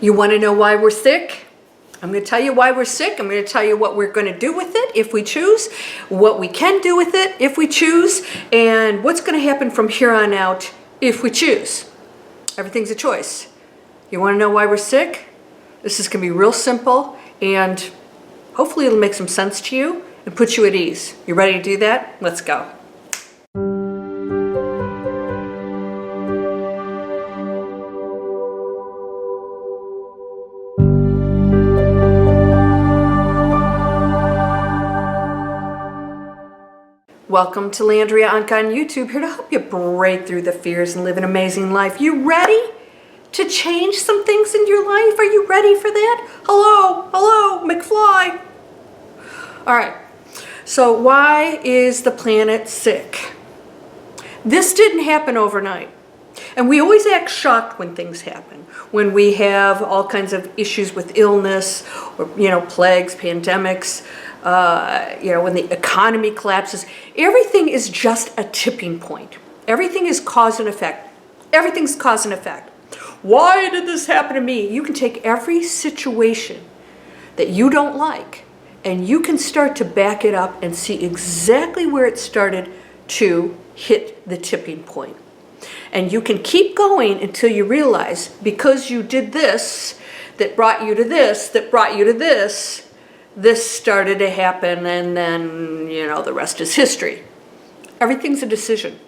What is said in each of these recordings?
You want to know why we're sick? I'm going to tell you why we're sick. I'm going to tell you what we're going to do with it if we choose, what we can do with it if we choose, and what's going to happen from here on out if we choose. Everything's a choice. You want to know why we're sick? This is going to be real simple, and hopefully it'll make some sense to you and put you at ease. You ready to do that? Let's go. Welcome to Landria Onkka on YouTube, here to help you break through the fears and live an amazing life. You ready to change some things in your life? Are you ready for that? Hello, McFly. All right, so why is the planet sick? This didn't happen overnight. And we always act shocked when things happen. When we have all kinds of issues with illness, or, plagues, pandemics, when the economy collapses, everything is just a tipping point. Everything is cause and effect. Everything's cause and effect. Why did this happen to me? You can take every situation that you don't like and you can start to back it up and see exactly where it started to hit the tipping point. And you can keep going until you realize because you did this, that brought you to this, that brought you to this, this started to happen, and then, the rest is history. Everything's a decision.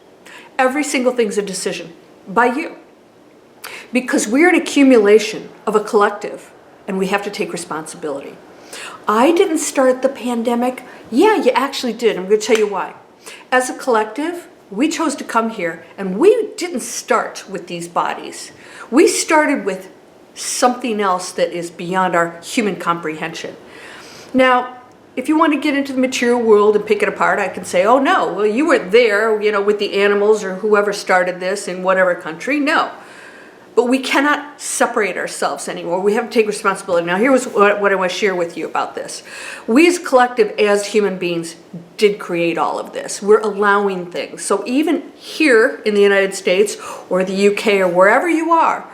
Every single thing's a decision by you. Because we're an accumulation of a collective, and we have to take responsibility. I didn't start the pandemic. Yeah, you actually did. I'm going to tell you why. As a collective, we chose to come here, and we didn't start with these bodies. We started with something else that is beyond our human comprehension. Now, if you want to get into the material world and pick it apart, I can say, oh no, well you weren't there, with the animals or whoever started this in whatever country. No. But we cannot separate ourselves anymore. We have to take responsibility. Now here's what I want to share with you about this. We as a collective, as human beings, did create all of this. We're allowing things. So even here in the United States or the UK or wherever you are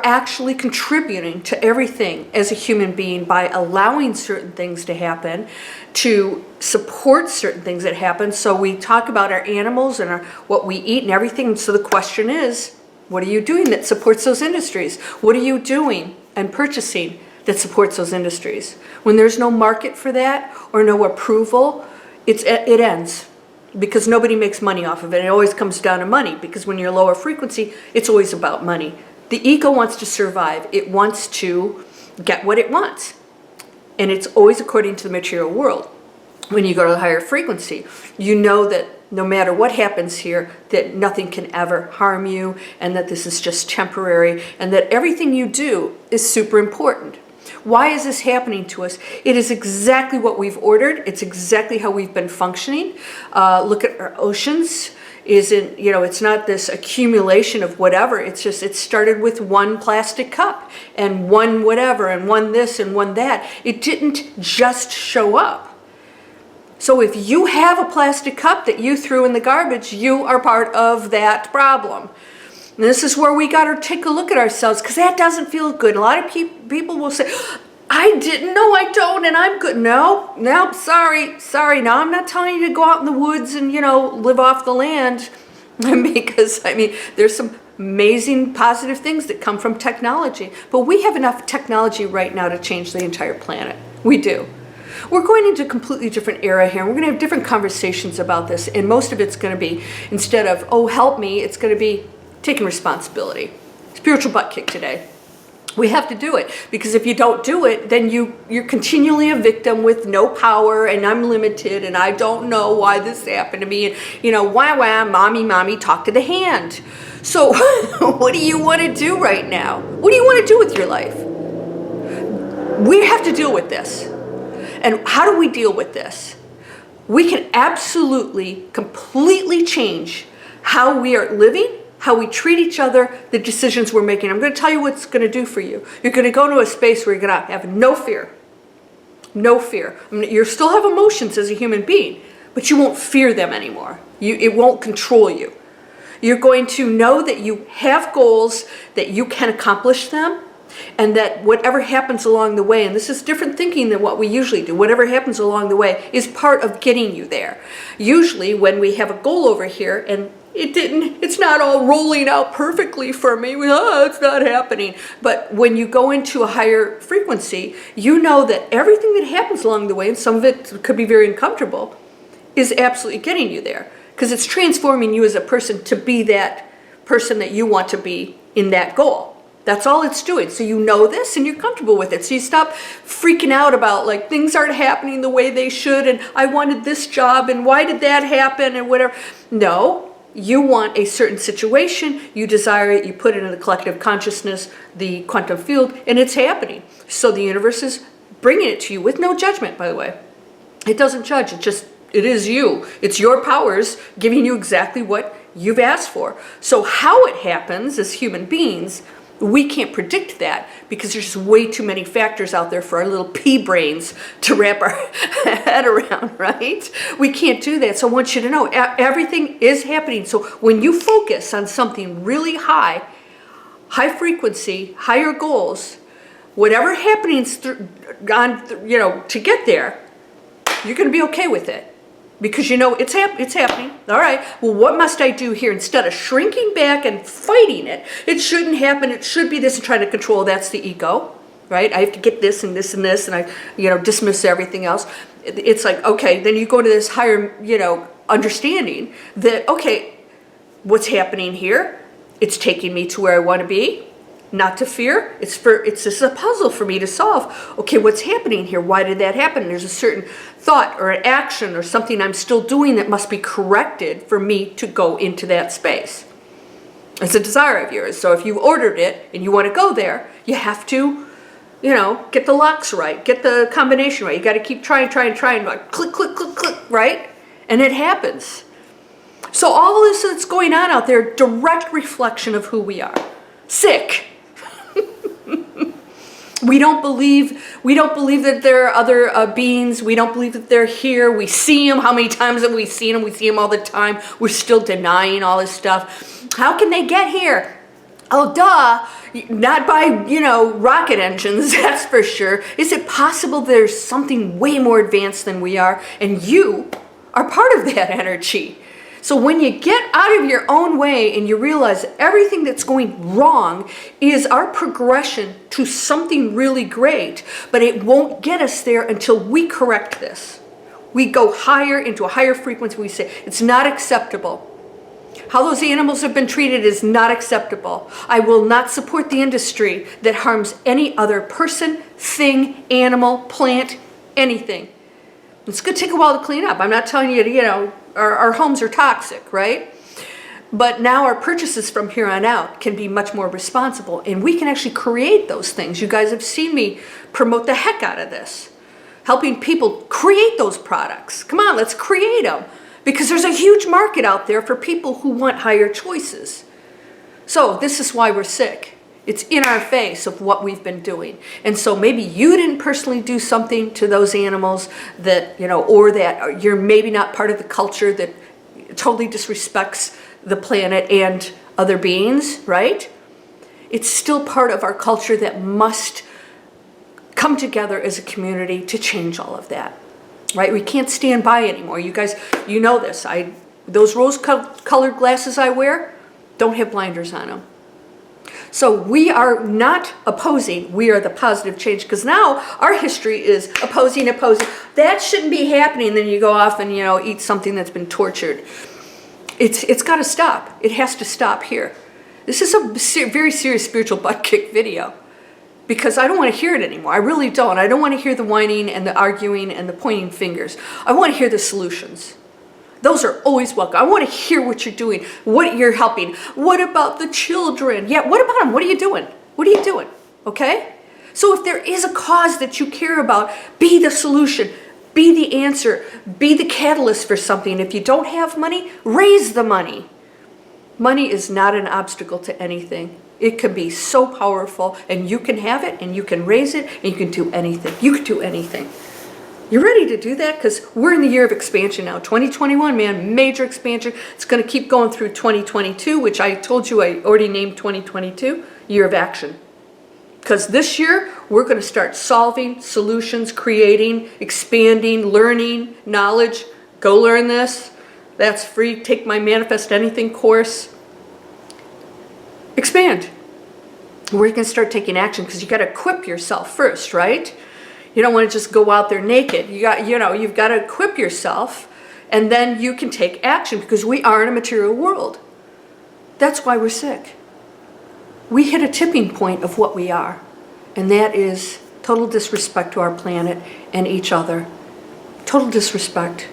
actually contributing to everything as a human being by allowing certain things to happen, to support certain things that happen. So we talk about our animals and what we eat and everything. So the question is, what are you doing that supports those industries? What are you doing and purchasing that supports those industries? When there's no market for that or no approval, it ends. Because nobody makes money off of it. It always comes down to money, because when you're lower frequency, it's always about money. The ego wants to survive. It wants to get what it wants. And it's always according to the material world. When you go to the higher frequency, you know that no matter what happens here, that nothing can ever harm you, and that this is just temporary, and that everything you do is super important. Why is this happening to us? It is exactly what we've ordered. It's exactly how we've been functioning. Look at our oceans. It's not this accumulation of whatever. It's just, it started with one plastic cup and one whatever and one this and one that. It didn't just show up. So if you have a plastic cup that you threw in the garbage, you are part of that problem. And this is where we got to take a look at ourselves, because that doesn't feel good. A lot of people will say, I didn't know, I don't, and I'm good. No, sorry. Now I'm not telling you to go out in the woods and, live off the land, because, there's some amazing positive things that come from technology. But we have enough technology right now to change the entire planet. We do. We're going into a completely different era here. We're going to have different conversations about this, and most of it's going to be, instead of, oh, help me, it's going to be taking responsibility. Spiritual butt kick today. We have to do it, because if you don't do it, then you're continually a victim with no power, and I'm limited, and I don't know why this happened to me, and wah, mommy, talk to the hand. So what do you want to do right now? What do you want to do with your life? We have to deal with this. And how do we deal with this? We can absolutely, completely change how we are living, how we treat each other, the decisions we're making. I'm going to tell you what it's going to do for you. You're going to go to a space where you're going to have no fear. No fear. You still have emotions as a human being, but you won't fear them anymore. It won't control you. You're going to know that you have goals, that you can accomplish them, And that whatever happens along the way, and this is different thinking than what we usually do, whatever happens along the way is part of getting you there. Usually when we have a goal over here and it's not all rolling out perfectly for me, it's not happening. But when you go into a higher frequency, you know that everything that happens along the way, and some of it could be very uncomfortable, is absolutely getting you there. Because it's transforming you as a person to be that person that you want to be in that goal. That's all it's doing. So you know this and you're comfortable with it. So you stop freaking out about like things aren't happening the way they should and I wanted this job and why did that happen and whatever. No, you want a certain situation, you desire it, you put it in the collective consciousness, the quantum field, and it's happening. So the universe is bringing it to you with no judgment, by the way. It doesn't judge, it is you. It's your powers giving you exactly what you've asked for. So how it happens as human beings, we can't predict that because there's just way too many factors out there for our little pea brains to wrap our head around, right? We can't do that. So I want you to know everything is happening. So when you focus on something really high frequency, higher goals, whatever happens to get there, you're going to be okay with it. Because you know it's happening. All right, well, what must I do here? Instead of shrinking back and fighting it, it shouldn't happen, it should be this, and trying to control, that's the ego, right? I have to get this and this and this, and I dismiss everything else. It's like, okay, then you go to this higher, understanding that, okay, what's happening here? It's taking me to where I want to be. Not to fear, it's just a puzzle for me to solve. Okay, what's happening here? Why did that happen? There's a certain thought or an action or something I'm still doing that must be corrected for me to go into that space. It's a desire of yours. So if you ordered it and you want to go there, you have to, get the locks right, get the combination right. You got to keep trying, like click, click, click, click, right? And it happens. So all of this that's going on out there, direct reflection of who we are. Sick. We don't believe that there are other beings. We don't believe that they're here. We see them. How many times have we seen them? We see them all the time. We're still denying all this stuff. How can they get here? Oh, duh. Not by, rocket engines, that's for sure. Is it possible there's something way more advanced than we are? And you are part of that energy. So when you get out of your own way and you realize that everything that's going wrong is our progression to something really great, but it won't get us there until we correct this. We go higher into a higher frequency. We say, it's not acceptable. How those animals have been treated is not acceptable. I will not support the industry that harms any other person, thing, animal, plant, anything. It's going to take a while to clean up. I'm not telling you, our homes are toxic, right? But now our purchases from here on out can be much more responsible, and we can actually create those things. You guys have seen me promote the heck out of this, helping people create those products. Come on, let's create them, because there's a huge market out there for people who want higher choices. So this is why we're sick. It's in our face of what we've been doing. And so maybe you didn't personally do something to those animals that, or that you're maybe not part of the culture that totally disrespects the planet and other beings, right? It's still part of our culture that must come together as a community to change all of that, right? We can't stand by anymore. You guys, you know this. Those rose-colored glasses I wear don't have blinders on them. So we are not opposing, we are the positive change, because now our history is opposing. That shouldn't be happening. Then you go off and, eat something that's been tortured. It's got to stop. It has to stop here. This is a very serious spiritual butt kick video, because I don't want to hear it anymore. I really don't. I don't want to hear the whining and the arguing and the pointing fingers. I want to hear the solutions. Those are always welcome. I want to hear what you're doing, what you're helping. What about the children? Yeah, what about them? What are you doing? What are you doing? Okay? So if there is a cause that you care about, be the solution, be the answer, be the catalyst for something. If you don't have money, raise the money. Money is not an obstacle to anything. It can be so powerful, and you can have it, and you can raise it, and you can do anything. You can do anything. You ready to do that? Because we're in the year of expansion now. 2021, man, major expansion. It's going to keep going through 2022, which I told you I already named 2022, year of action. Because this year, we're going to start solving solutions, creating, expanding, learning, knowledge. Go learn this. That's free. Take my Manifest Anything course. Expand. We're going to start taking action because you got to equip yourself first, right? You don't want to just go out there naked. You've got to equip yourself, and then you can take action because we are in a material world. That's why we're sick. We hit a tipping point of what we are, and that is total disrespect to our planet and each other. Total disrespect.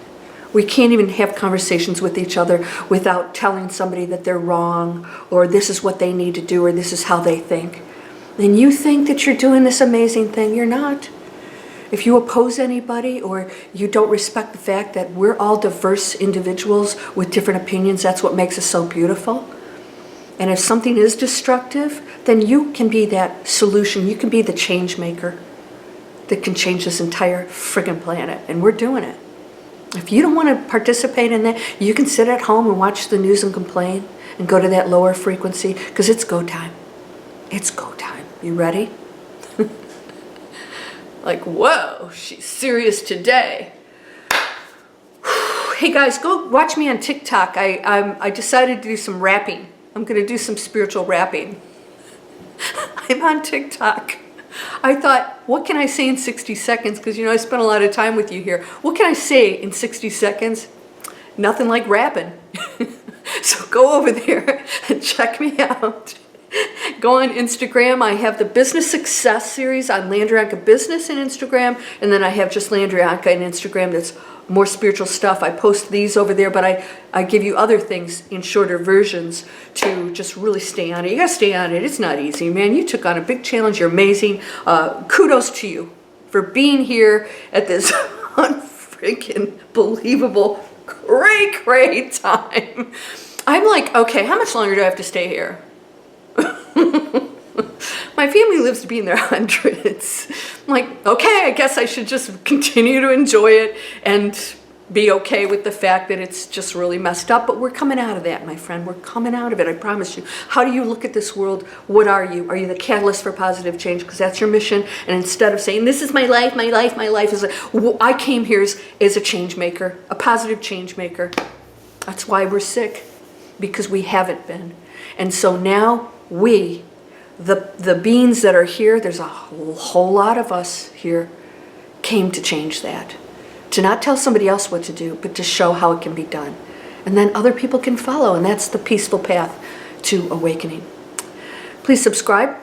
We can't even have conversations with each other without telling somebody that they're wrong, or this is what they need to do, or this is how they think. And you think that you're doing this amazing thing. You're not. If you oppose anybody or you don't respect the fact that we're all diverse individuals with different opinions, that's what makes us so beautiful. And if something is destructive, then you can be that solution. You can be the change maker that can change this entire friggin' planet. And we're doing it. If you don't want to participate in that, you can sit at home and watch the news and complain and go to that lower frequency because it's go time. It's go time. You ready? Like, whoa, she's serious today. Hey guys, go watch me on TikTok. I decided to do some rapping. I'm going to do some spiritual rapping. I'm on TikTok. I thought, what can I say in 60 seconds? Because, I spent a lot of time with you here. What can I say in 60 seconds? Nothing like rapping. So go over there and check me out. Go on Instagram. I have the Business Success series on Landria Onkka Business in Instagram. And then I have just Landria Onkka in Instagram that's more spiritual stuff. I post these over there, but I give you other things in shorter versions to just really stay on it. You got to stay on it. It's not easy, man. You took on a big challenge. You're amazing. Kudos to you for being here at this unfreaking believable, great time. I'm like, okay, how much longer do I have to stay here? My family lives to be in their hundreds. I'm like, okay, I guess I should just continue to enjoy it and be okay with the fact that it's just really messed up. But we're coming out of that, my friend. We're coming out of it, I promise you. How do you look at this world? What are you? Are you the catalyst for positive change? Because that's your mission. And instead of saying, this is my life is I came here as a change maker, a positive change maker. That's why we're sick, because we haven't been. And so now we, the beings that are here, there's a whole lot of us here, came to change that. To not tell somebody else what to do, but to show how it can be done. And then other people can follow, and that's the peaceful path to awakening. Please subscribe.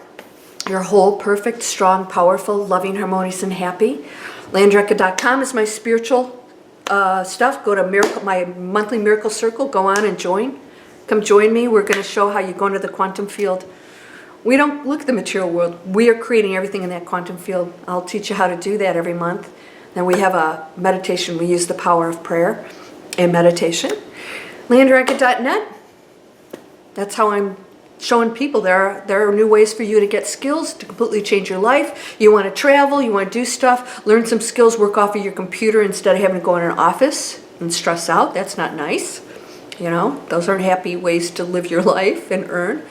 You're whole, perfect, strong, powerful, loving, harmonious, and happy. LandriaOnkka.com is my spiritual stuff. Go to my monthly Miracle Circle. Go on and join. Come join me. We're going to show how you go into the quantum field. We don't look at the material world. We are creating everything in that quantum field. I'll teach you how to do that every month. Then we have a meditation. We use the power of prayer and meditation. LandriaOnkka.net. That's how I'm showing people there are new ways for you to get skills to completely change your life. You want to travel, you want to do stuff, learn some skills, work off of your computer instead of having to go in an office and stress out. That's not nice. Those aren't happy ways to live your life and earn.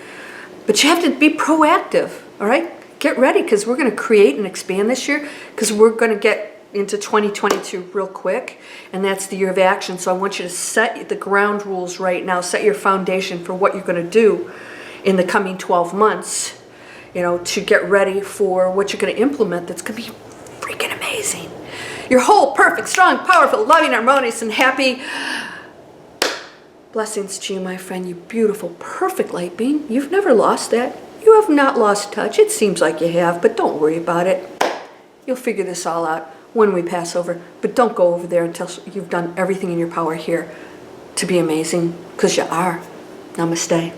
But you have to be proactive, all right? Get ready, because we're going to create and expand this year, because we're going to get into 2022 real quick, and that's the year of action. So I want you to set the ground rules right now, set your foundation for what you're going to do in the coming 12 months, to get ready for what you're going to implement that's going to be freaking amazing. You're whole, perfect, strong, powerful, loving, harmonious, and happy. Blessings to you, my friend, you beautiful, perfect light being. You've never lost that. You have not lost touch. It seems like you have, but don't worry about it. You'll figure this all out when we pass over. But don't go over there until you've done everything in your power here to be amazing, because you are. Namaste.